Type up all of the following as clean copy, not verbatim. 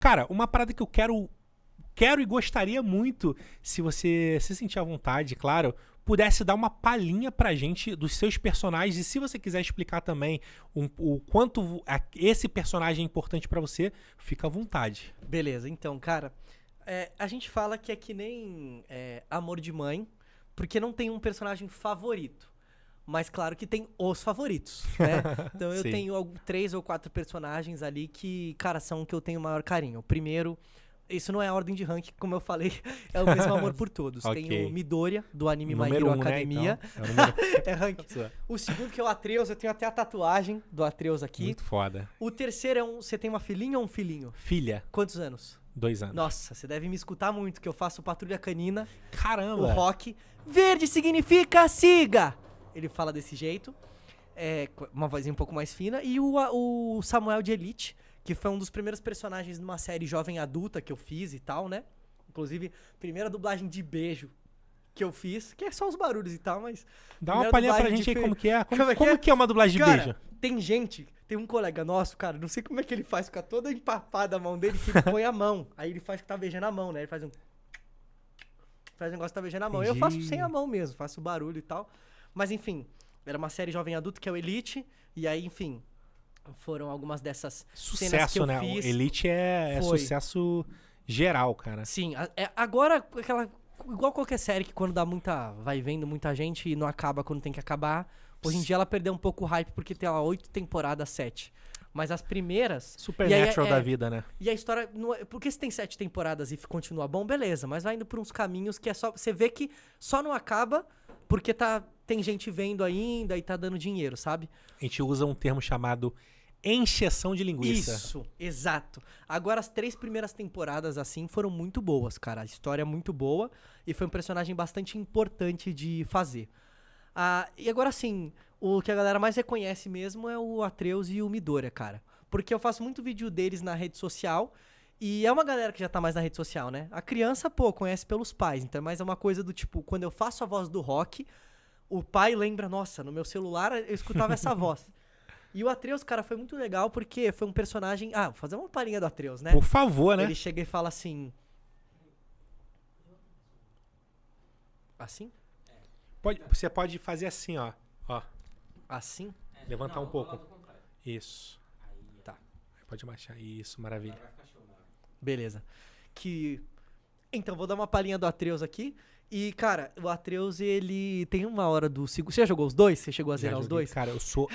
Cara, uma parada que eu quero e gostaria muito, se você se sentir à vontade, claro, pudesse dar uma palhinha pra gente dos seus personagens. E se você quiser explicar também o quanto esse personagem é importante pra você, fica à vontade. Beleza, então, cara, a gente fala que é que nem Amor de Mãe, porque não tem um personagem favorito. Mas claro que tem os favoritos, né? Então eu Sim. tenho 3 ou 4 personagens ali que, cara, são que eu tenho o maior carinho. O primeiro, isso não é a ordem de ranking, como eu falei, é o mesmo amor por todos. Ok. Tem o Midoriya, do anime My Número Hero 1, Academia. né? Então. É o número... É ranking. O segundo que é o Atreus, eu tenho até a tatuagem do Atreus aqui. Muito foda. O terceiro é você tem uma filhinha ou um filhinho? Filha, Quantos anos? 2 anos. Nossa, você deve me escutar muito, que eu faço Patrulha Canina, Caramba! o Rock. Verde significa siga! Ele fala desse jeito, com uma vozinha um pouco mais fina. E o Samuel de Elite, que foi um dos primeiros personagens numa série jovem adulta que eu fiz e tal, né? Inclusive, primeira dublagem de beijo que eu fiz, que é só os barulhos e tal, mas... Dá uma primeira palhinha pra dublagem gente aí de como que é. Como é que Como é? que é uma dublagem de Cara, beijo? tem um colega nosso, cara, não sei como é que ele faz, fica toda empapada a mão dele, que ele põe a mão. Aí ele faz que tá beijando a mão, né? Ele faz um negócio que tá beijando a mão. Eu faço Entendi. sem a mão mesmo, faço barulho e tal. Mas enfim, era uma série jovem adulto que é o Elite, e aí, enfim, foram algumas dessas cenas que Sucesso, eu né? fiz. O Elite é Foi. sucesso geral, cara. Sim, agora, igual qualquer série que quando dá vai vendo muita gente e não acaba quando tem que acabar. Hoje em dia ela perdeu um pouco o hype porque tem lá 8 temporadas, 7. Mas as primeiras... Supernatural e aí da vida, né? E a história... Porque se tem 7 temporadas e continua bom, beleza. Mas vai indo por uns caminhos que é só... Você vê que só não acaba porque tem gente vendo ainda e tá dando dinheiro, sabe? A gente usa um termo chamado encheção de linguiça. Isso, exato. Agora, as 3 primeiras temporadas, assim, foram muito boas, cara. A história é muito boa e foi um personagem bastante importante de fazer. E agora, assim, o que a galera mais reconhece mesmo é o Atreus e o Midoriya, cara. Porque eu faço muito vídeo deles na rede social e é uma galera que já tá mais na rede social, né? A criança, pô, conhece pelos pais, então, mas é uma coisa do tipo, quando eu faço a voz do Rock, o pai lembra, nossa, no meu celular eu escutava essa voz. E o Atreus, cara, foi muito legal porque foi um personagem... vou fazer uma palhinha do Atreus, né? Por favor, né? Ele chega e fala assim... Assim? Você pode fazer assim, ó. Assim? Levantar um pouco. Isso. Tá. Pode marchar. Isso, maravilha. Beleza. Então, vou dar uma palhinha do Atreus aqui. E, cara, o Atreus, ele tem uma hora do segundo... Você já jogou os dois? Você chegou a Já zerar os joguei. dois? Cara, eu sou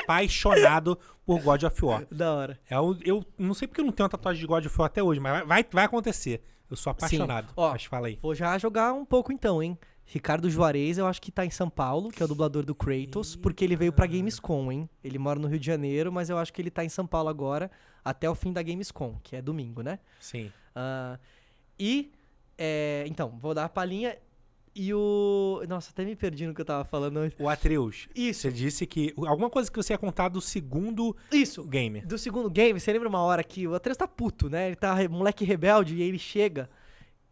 apaixonado por God of War. Da hora. Eu não sei porque eu não tenho uma tatuagem de God of War até hoje, mas vai acontecer. Eu sou apaixonado. Sim. Ó, Mas fala aí. Vou já jogar um pouco então, hein? Ricardo Juarez, eu acho que tá em São Paulo, que é o dublador do Kratos, porque ele veio pra Gamescom, hein? Ele mora no Rio de Janeiro, mas eu acho que ele tá em São Paulo agora, até o fim da Gamescom, que é domingo, né? Sim. Então, vou dar a palhinha Nossa, até me perdi no que eu tava falando antes. O Atreus. Isso. Você disse que... Alguma coisa que você ia contar do segundo Isso. game. Do segundo game, você lembra uma hora que o Atreus tá puto, né? Ele tá moleque rebelde e ele chega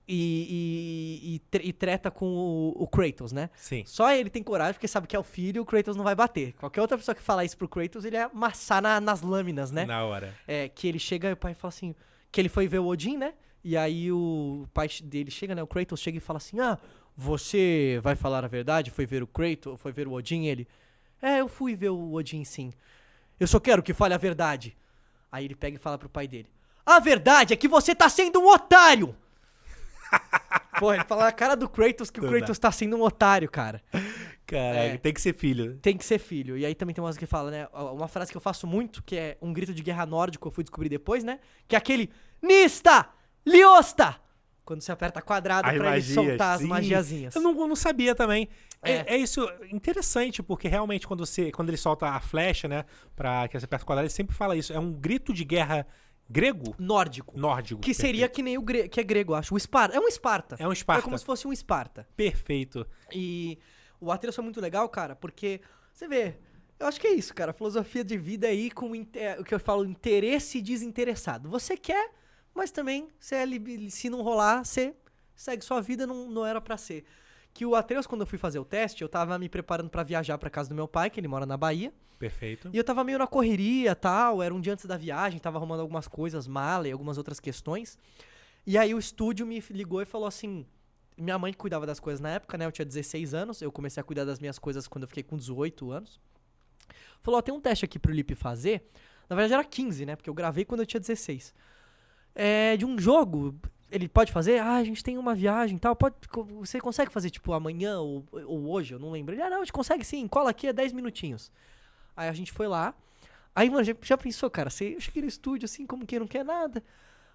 e treta com o Kratos, né? Sim. Só ele tem coragem, porque sabe que é o filho e o Kratos não vai bater. Qualquer outra pessoa que falar isso pro Kratos, ele ia amassar nas lâminas, né? Na hora. Que ele chega e o pai fala assim... Que ele foi ver o Odin, né? E aí o pai dele chega, né? O Kratos chega e fala assim... Você vai falar a verdade? Foi ver o Kratos? Foi ver o Odin? Ele... eu fui ver o Odin, sim. Eu só quero que fale a verdade. Aí ele pega e fala pro pai dele... A verdade é que você tá sendo um otário! Pô, ele fala na cara do Kratos que o Kratos tá sendo um otário, cara. Caralho, tem que ser filho. Tem que ser filho. E aí também tem uma coisa que fala, né? Uma frase que eu faço muito, que é um grito de guerra nórdico, eu fui descobrir depois, né? Que é aquele Nista! Liosta! Quando você aperta quadrado pra ele soltar as magiazinhas. Eu não sabia também. É isso interessante, porque realmente quando ele solta a flecha, né? Pra que você aperta o quadrado, ele sempre fala isso. É um grito de guerra grego? Nórdico. Que seria que nem que é grego, eu acho. O Esparta. É um Esparta. É um Esparta. É como se fosse um Esparta. Perfeito. E o Atreus foi muito legal, cara, porque você vê, eu acho que é isso, cara, filosofia de vida aí com o que eu falo, interesse desinteressado. Você quer, mas também se não rolar, você segue sua vida, não era pra ser. Que o Atreus, quando eu fui fazer o teste, eu tava me preparando pra viajar pra casa do meu pai, que ele mora na Bahia. Perfeito. E eu tava meio na correria e tal, era um dia antes da viagem, tava arrumando algumas coisas, mala e algumas outras questões. E aí o estúdio me ligou e falou assim... Minha mãe que cuidava das coisas na época, né? Eu tinha 16 anos, eu comecei a cuidar das minhas coisas quando eu fiquei com 18 anos. Falou, ó, tem um teste aqui pro Lipe fazer. Na verdade era 15, né? Porque eu gravei quando eu tinha 16. De um jogo, ele pode fazer? Ah, a gente tem uma viagem e tal. Você consegue fazer, tipo, amanhã ou hoje? Eu não lembro. Ele, não, a gente consegue sim. Cola aqui, 10 minutinhos. Aí a gente foi lá. Aí, mano, já pensou, cara? Eu cheguei no estúdio, assim, como quem não quer nada.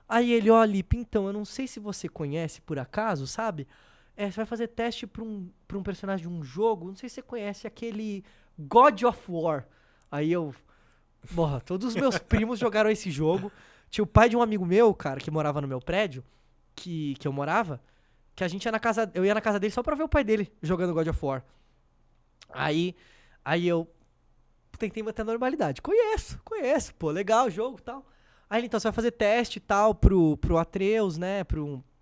Aí ele, ó, Lipe, então, eu não sei se você conhece, por acaso, sabe? Você vai fazer teste pra um personagem de um jogo. Não sei se você conhece aquele God of War. Aí eu... Porra, todos os meus primos jogaram esse jogo. Tinha o pai de um amigo meu, cara, que morava no meu prédio, que eu morava, que a gente ia na casa... Eu ia na casa dele só pra ver o pai dele jogando God of War. Aí eu tentei manter a normalidade. Conheço, pô, legal o jogo e tal. Aí ele, então, você vai fazer teste e tal pro Atreus, né, pra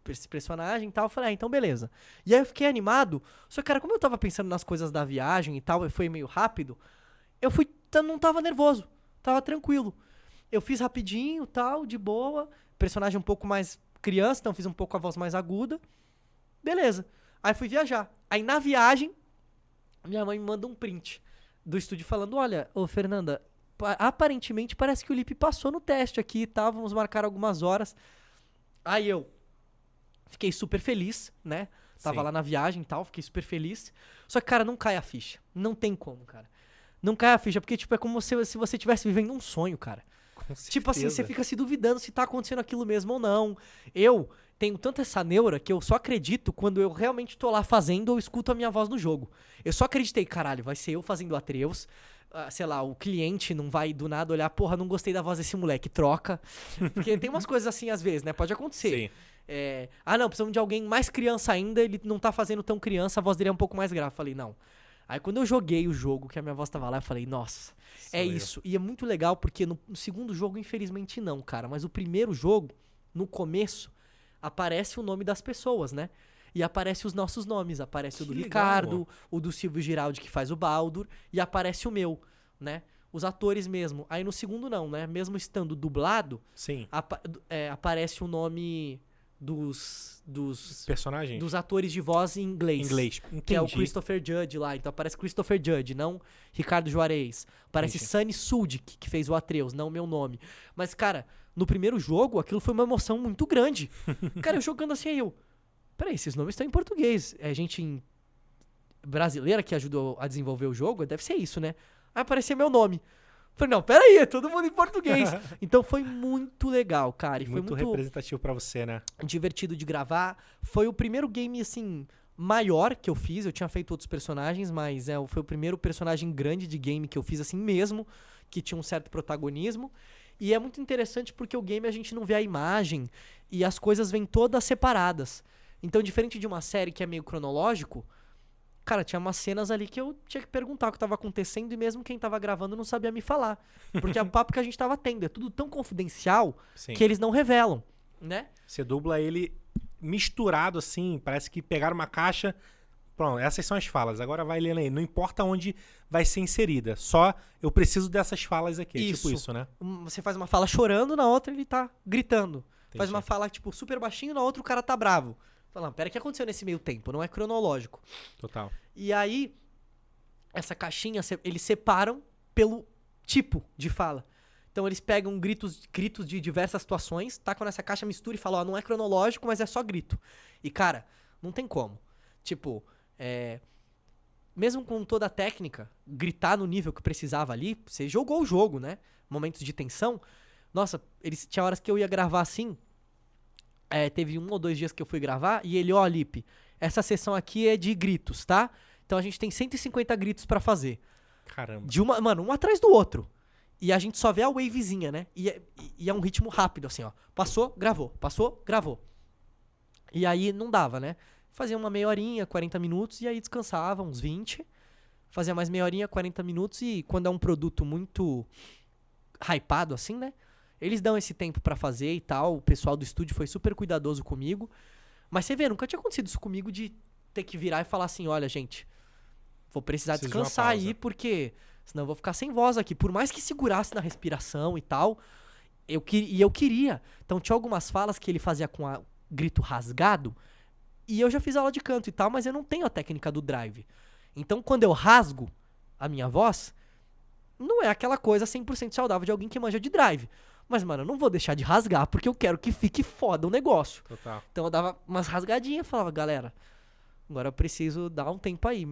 esse personagem e tal. Eu falei, então beleza. E aí eu fiquei animado, só que, cara, como eu tava pensando nas coisas da viagem e tal, e foi meio rápido, não tava nervoso, tava tranquilo. Eu fiz rapidinho, tal, de boa. Personagem um pouco mais criança, então fiz um pouco a voz mais aguda. Beleza. Aí fui viajar. Aí na viagem, minha mãe me manda um print do estúdio falando, olha, ô Fernanda, aparentemente parece que o Lipe passou no teste aqui e tal, vamos marcar algumas horas. Aí eu fiquei super feliz, né? Tava Sim. lá na viagem e tal, fiquei super feliz. Só que, cara, não cai a ficha. Não tem como, cara. Não cai a ficha, porque, tipo, é como se você estivesse vivendo um sonho, cara. Com Tipo assim, certeza. você fica se duvidando se tá acontecendo aquilo mesmo ou não. Eu tenho tanto essa neura que eu só acredito quando eu realmente tô lá fazendo ou escuto a minha voz no jogo. Eu só acreditei, caralho, vai ser eu fazendo Atreus. Sei lá, o cliente não vai do nada olhar, porra, não gostei da voz desse moleque, troca. Porque tem umas coisas assim às vezes, né? Pode acontecer. Sim. Não, precisamos de alguém mais criança ainda, ele não tá fazendo tão criança, a voz dele é um pouco mais grave. Falei, não. Aí quando eu joguei o jogo, que a minha voz tava lá, eu falei, nossa, Sou eu. isso. E é muito legal, porque no segundo jogo, infelizmente não, cara. Mas o primeiro jogo, no começo, aparece o nome das pessoas, né? E aparece os nossos nomes. Aparece o do Que Ricardo, legal. o do Silvio Giraldi, que faz o Baldur, e aparece o meu, né? Os atores mesmo. Aí no segundo não, né? Mesmo estando dublado, Sim. aparece o nome dos Personagem? atores de voz em inglês. Entendi. Que é o Christopher Judge lá. Então aparece Christopher Judge, não Ricardo Juarez. Aparece Entendi. Sunny Sudik, que fez o Atreus, não o meu nome. Mas, cara, no primeiro jogo, aquilo foi uma emoção muito grande. Cara, eu jogando assim, aí eu... Peraí, esses nomes estão em português. É gente brasileira que ajudou a desenvolver o jogo? Deve ser isso, né? Aí aparecia meu nome. Falei, não, peraí, é todo mundo em português. Então foi muito legal, cara. E foi Muito representativo pra você, né? divertido de gravar. Foi o primeiro game, assim, maior que eu fiz. Eu tinha feito outros personagens, mas foi o primeiro personagem grande de game que eu fiz assim mesmo, que tinha um certo protagonismo. E é muito interessante porque o game a gente não vê a imagem e as coisas vêm todas separadas. Então, diferente de uma série que é meio cronológico, cara, tinha umas cenas ali que eu tinha que perguntar o que tava acontecendo e mesmo quem tava gravando não sabia me falar. Porque é o papo que a gente tava tendo. É tudo tão confidencial Sim. que eles não revelam, né? Você dubla ele misturado assim, parece que pegaram uma caixa. Pronto, essas são as falas. Agora vai lendo aí. Não importa onde vai ser inserida. Só eu preciso dessas falas aqui. Isso. Tipo isso, né? Você faz uma fala chorando, na outra ele tá gritando. Faz Entendi. uma fala, tipo, super baixinho, na outra o cara tá bravo. Falando, pera, o que aconteceu nesse meio tempo? Não é cronológico. Total. E aí, essa caixinha, eles separam pelo tipo de fala. Então eles pegam gritos de diversas situações, tacam nessa caixa, mistura e falam, ó, não é cronológico, mas é só grito. E, cara, não tem como. Tipo, mesmo com toda a técnica, gritar no nível que precisava ali, você jogou o jogo, né? Momentos de tensão. Nossa, tinha horas que eu ia gravar assim, teve 1 ou 2 dias que eu fui gravar, e ele, ó, Lipe, essa sessão aqui é de gritos, tá? Então a gente tem 150 gritos pra fazer. Caramba. Mano, um atrás do outro. E a gente só vê a wavezinha, né? E é um ritmo rápido, assim, ó. Passou, gravou. Passou, gravou. E aí não dava, né? Fazia uma meia horinha, 40 minutos, e aí descansava uns 20. Fazia mais meia horinha, 40 minutos, e quando é um produto muito hypado, assim, né? Eles dão esse tempo pra fazer e tal. O pessoal do estúdio foi super cuidadoso comigo. Mas você vê, nunca tinha acontecido isso comigo de ter que virar e falar assim, olha, gente, vou precisar Preciso de uma descansar pausa. aí, porque senão eu vou ficar sem voz aqui. Por mais que segurasse na respiração e tal, eu queria. Então tinha algumas falas que ele fazia com grito rasgado, e eu já fiz aula de canto e tal, mas eu não tenho a técnica do drive. Então quando eu rasgo a minha voz, não é aquela coisa 100% saudável de alguém que manja de drive. Mas, mano, eu não vou deixar de rasgar, porque eu quero que fique foda o negócio. Total. Então eu dava umas rasgadinhas e falava, galera, agora eu preciso dar um tempo aí.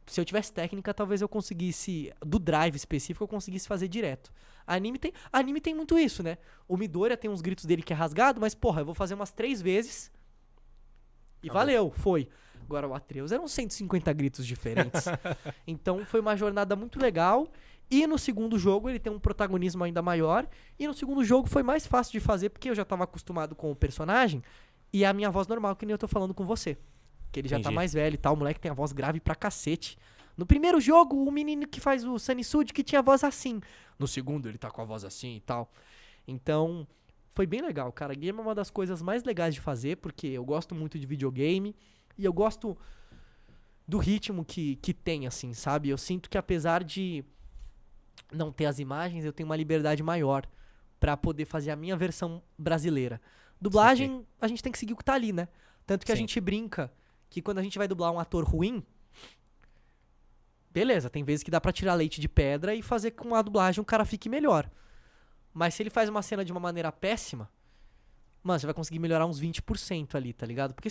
Se eu tivesse técnica, talvez eu conseguisse, do drive específico, eu conseguisse fazer direto. Anime tem muito isso, né? O Midoriya tem uns gritos dele que é rasgado, mas, porra, eu vou fazer umas 3 vezes e Acabou. valeu, foi. Agora o Atreus eram 150 gritos diferentes. Então foi uma jornada muito legal. E no segundo jogo ele tem um protagonismo ainda maior. E no segundo jogo foi mais fácil de fazer, porque eu já tava acostumado com o personagem. E a minha voz normal, que nem eu tô falando com você. Que ele já tá Entendi. mais velho e tal. O moleque tem a voz grave pra cacete. No primeiro jogo, o menino que faz o Sanisude que tinha a voz assim. No segundo, ele tá com a voz assim e tal. Então, foi bem legal, cara. Game é uma das coisas mais legais de fazer, porque eu gosto muito de videogame. E eu gosto do ritmo que tem, assim, sabe? Eu sinto que apesar de não ter as imagens, eu tenho uma liberdade maior pra poder fazer a minha versão brasileira. Dublagem, a gente tem que seguir o que tá ali, né? Tanto que a Sim. gente brinca que quando a gente vai dublar um ator ruim, beleza, tem vezes que dá pra tirar leite de pedra e fazer com a dublagem o cara fique melhor. Mas se ele faz uma cena de uma maneira péssima, mano, você vai conseguir melhorar uns 20% ali, tá ligado? Porque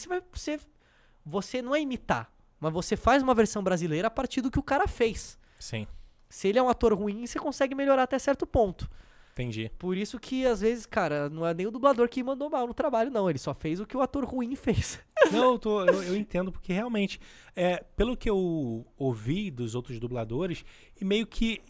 você não é imitar, mas você faz uma versão brasileira a partir do que o cara fez. Sim, Se ele é um ator ruim, você consegue melhorar até certo ponto. entendi. Por isso que, às vezes, cara, não é nem o dublador que mandou mal no trabalho, não. Ele só fez o que o ator ruim fez. Não, eu entendo, porque realmente, pelo que eu ouvi dos outros dubladores, e meio que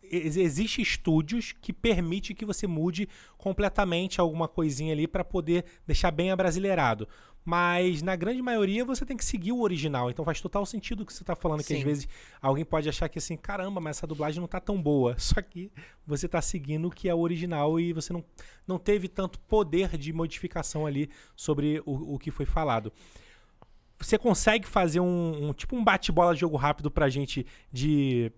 existe estúdios que permitem que você mude completamente alguma coisinha ali para poder deixar bem abrasileirado. Mas na grande maioria você tem que seguir o original, então faz total sentido o que você tá falando, que Sim. às vezes alguém pode achar que assim, caramba, mas essa dublagem não tá tão boa. Só que você tá seguindo o que é o original e você não teve tanto poder de modificação ali sobre o que foi falado. Você consegue fazer tipo um bate-bola de jogo rápido pra gente de...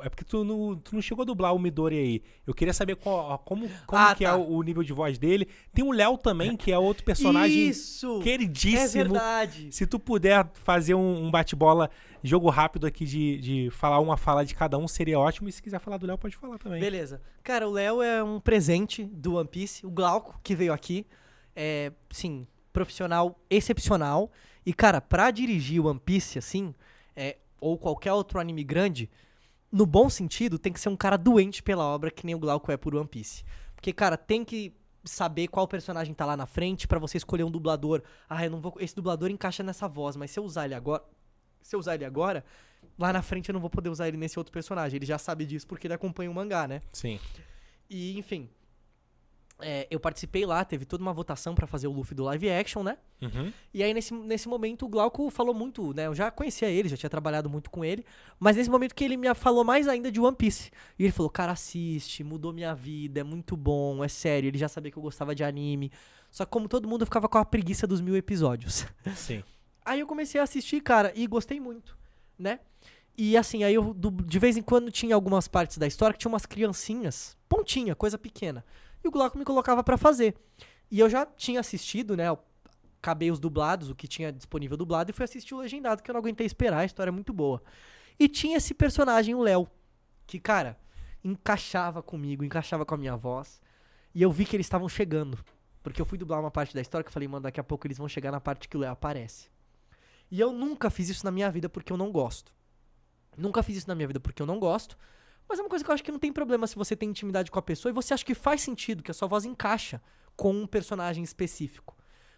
É porque tu não chegou a dublar o Midori aí. Eu queria saber como que é tá. o nível de voz dele. Tem o Léo também, que é outro personagem Isso! É queridíssimo. verdade. Se tu puder fazer um bate-bola, jogo rápido aqui de falar uma fala de cada um, seria ótimo. E se quiser falar do Léo, pode falar também. Beleza. Cara, o Léo é um presente do One Piece. O Glauco, que veio aqui, é, sim, profissional excepcional. E, cara, pra dirigir o One Piece, assim, ou qualquer outro anime grande, no bom sentido, tem que ser um cara doente pela obra, que nem o Glauco é por One Piece. Porque, cara, tem que saber qual personagem tá lá na frente pra você escolher um dublador. Ah, eu não vou. Esse dublador encaixa nessa voz, mas se eu usar ele agora, lá na frente eu não vou poder usar ele nesse outro personagem. Ele já sabe disso porque ele acompanha o mangá, né? Sim. E, enfim. Eu participei lá, teve toda uma votação pra fazer o Luffy do live action, né? Uhum. E aí, nesse momento, o Glauco falou muito, né? Eu já conhecia ele, já tinha trabalhado muito com ele. Mas nesse momento que ele me falou mais ainda de One Piece. E ele falou, cara, assiste, mudou minha vida, é muito bom, é sério. Ele já sabia que eu gostava de anime. Só que como todo mundo, eu ficava com a preguiça dos 1000 episódios. Sim. Aí eu comecei a assistir, cara, e gostei muito, né? E assim, aí eu, de vez em quando, tinha algumas partes da história que tinha umas criancinhas, pontinha, coisa pequena. E o Glauco me colocava pra fazer. E eu já tinha assistido, né? Eu acabei os dublados, o que tinha disponível dublado, e fui assistir o legendado, que eu não aguentei esperar, a história é muito boa. E tinha esse personagem, o Léo, que, cara, encaixava comigo, encaixava com a minha voz. E eu vi que eles estavam chegando. Porque eu fui dublar uma parte da história que eu falei, mano, daqui a pouco eles vão chegar na parte que o Léo aparece. E eu nunca fiz isso na minha vida porque eu não gosto. Nunca fiz isso na minha vida porque eu não gosto. Mas é uma coisa que eu acho que não tem problema se você tem intimidade com a pessoa e você acha que faz sentido, que a sua voz encaixa com um personagem específico.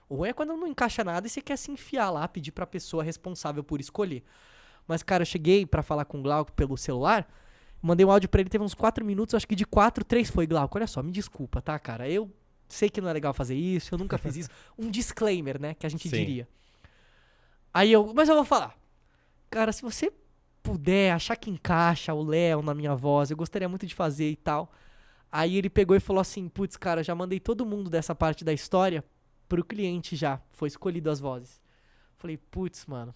O ruim é quando não encaixa nada e você quer se enfiar lá, pedir pra pessoa responsável por escolher. Mas, cara, eu cheguei pra falar com o Glauco pelo celular, mandei um áudio pra ele, teve uns 4 minutos, acho que de 4, 3 foi, Glauco, olha só, me desculpa, tá, cara? Eu sei que não é legal fazer isso, eu nunca fiz isso. Um disclaimer, né, que a gente Sim. diria. Mas eu vou falar. Cara, se você puder achar que encaixa o Léo na minha voz, eu gostaria muito de fazer e tal. Aí ele pegou e falou assim, putz, cara, já mandei todo mundo dessa parte da história pro cliente já, foi escolhido as vozes. Falei, putz, mano.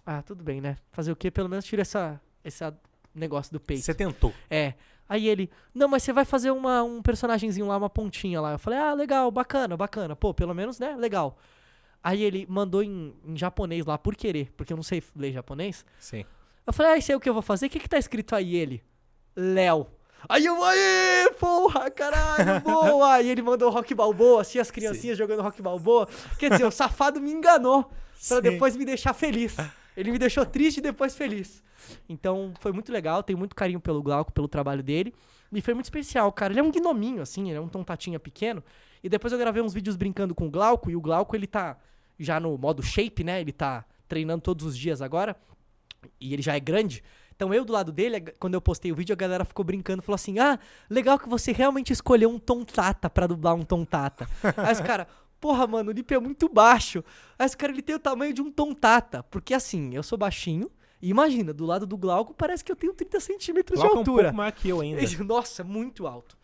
Ah, tudo bem, né? Fazer o quê? Pelo menos tira esse negócio do peito. Você tentou. É. Aí ele, não, mas você vai fazer um personagemzinho lá, uma pontinha lá. Eu falei, ah, legal, bacana. Pô, pelo menos, né? Legal. Aí ele mandou em japonês lá, por querer, porque eu não sei ler japonês. Sim. Eu falei, ah, isso aí é o que eu vou fazer? O que tá escrito aí? Ele, Léo. Aí eu, aê, porra, caralho, boa. Aí ele mandou Rock Balboa, assim, as criancinhas jogando Rock Balboa. Quer dizer, o safado me enganou pra depois me deixar feliz. Ele me deixou triste e depois feliz. Então, foi muito legal, tenho muito carinho pelo Glauco, pelo trabalho dele. E foi muito especial, cara. Ele é um gnominho, assim, ele é um tontatinha pequeno. E depois eu gravei uns vídeos brincando com o Glauco. E o Glauco, ele tá já no modo shape, né? Ele tá treinando todos os dias agora. E ele já é grande. Então eu do lado dele, quando eu postei o vídeo, a galera ficou brincando. Falou assim, ah, legal que você realmente escolheu um tontata pra dublar um tontata. Aí os caras, porra, mano, o Lipe é muito baixo. Aí os caras, ele tem o tamanho de um tontata. Porque assim, eu sou baixinho. E imagina, do lado do Glauco parece que eu tenho 30 centímetros de altura. É um pouco maior que eu ainda. Nossa, muito alto.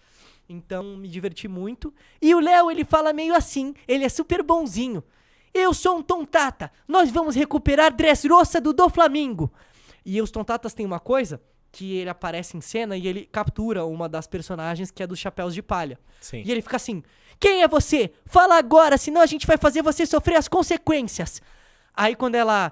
Então, me diverti muito. E o Léo, ele fala meio assim. Ele é super bonzinho. Eu sou um tontata. Nós vamos recuperar Dressrosa do Flamengo. E os tontatas têm uma coisa que ele aparece em cena e ele captura uma das personagens que é dos Chapéus de Palha. Sim. E ele fica assim, quem é você? Fala agora, senão a gente vai fazer você sofrer as consequências. Aí quando ela...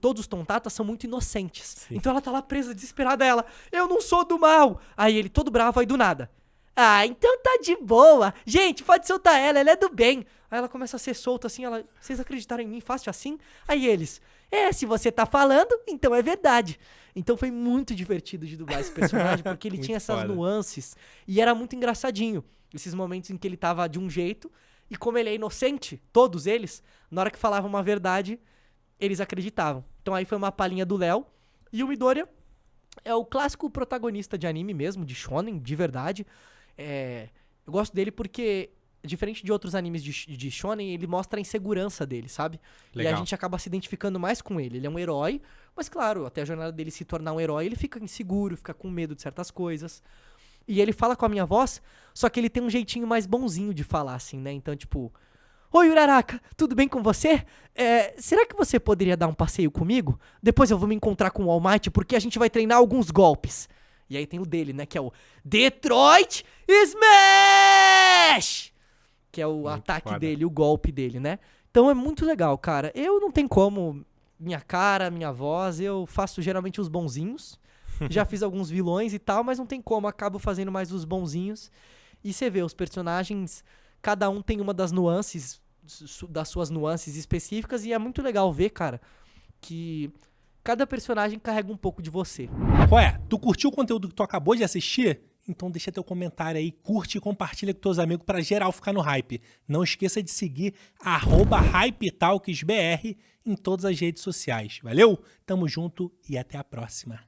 todos os tontatas são muito inocentes. Sim. Então ela tá lá presa, desesperada, ela... Eu não sou do mal! Aí ele todo bravo, aí do nada. Ah, então tá de boa. Gente, pode soltar ela é do bem. Aí ela começa a ser solta assim, ela... Vocês acreditaram em mim fácil assim? Aí eles... se você tá falando, então é verdade. Então foi muito divertido de dublar esse personagem, porque ele tinha essas nuances. E era muito engraçadinho. Esses momentos em que ele tava de um jeito... E como ele é inocente, todos eles, na hora que falavam uma verdade, eles acreditavam. Então aí foi uma palhinha do Léo. E o Midoriya é o clássico protagonista de anime mesmo, de shonen, de verdade. Eu gosto dele porque, diferente de outros animes de shonen, ele mostra a insegurança dele, sabe? Legal. E a gente acaba se identificando mais com ele. Ele é um herói, mas claro, até a jornada dele se tornar um herói, ele fica inseguro, fica com medo de certas coisas. E ele fala com a minha voz, só que ele tem um jeitinho mais bonzinho de falar, assim, né? Então, tipo... Oi, Uraraka, tudo bem com você? Será que você poderia dar um passeio comigo? Depois eu vou me encontrar com o All Might, porque a gente vai treinar alguns golpes. E aí tem o dele, né? Que é o Detroit Smash! Que é o muito ataque foda. dele, o golpe dele, né? Então é muito legal, cara. Eu não tenho como... Minha cara, minha voz, eu faço geralmente os bonzinhos. Já fiz alguns vilões e tal, mas não tem como, acabo fazendo mais os bonzinhos. E você vê, os personagens, cada um tem uma das nuances, das suas nuances específicas, e é muito legal ver, cara, que cada personagem carrega um pouco de você. Qual é? Tu curtiu o conteúdo que tu acabou de assistir? Então deixa teu comentário aí, curte e compartilha com teus amigos pra geral ficar no hype. Não esqueça de seguir @HypeTalksBR em todas as redes sociais. Valeu? Tamo junto e até a próxima.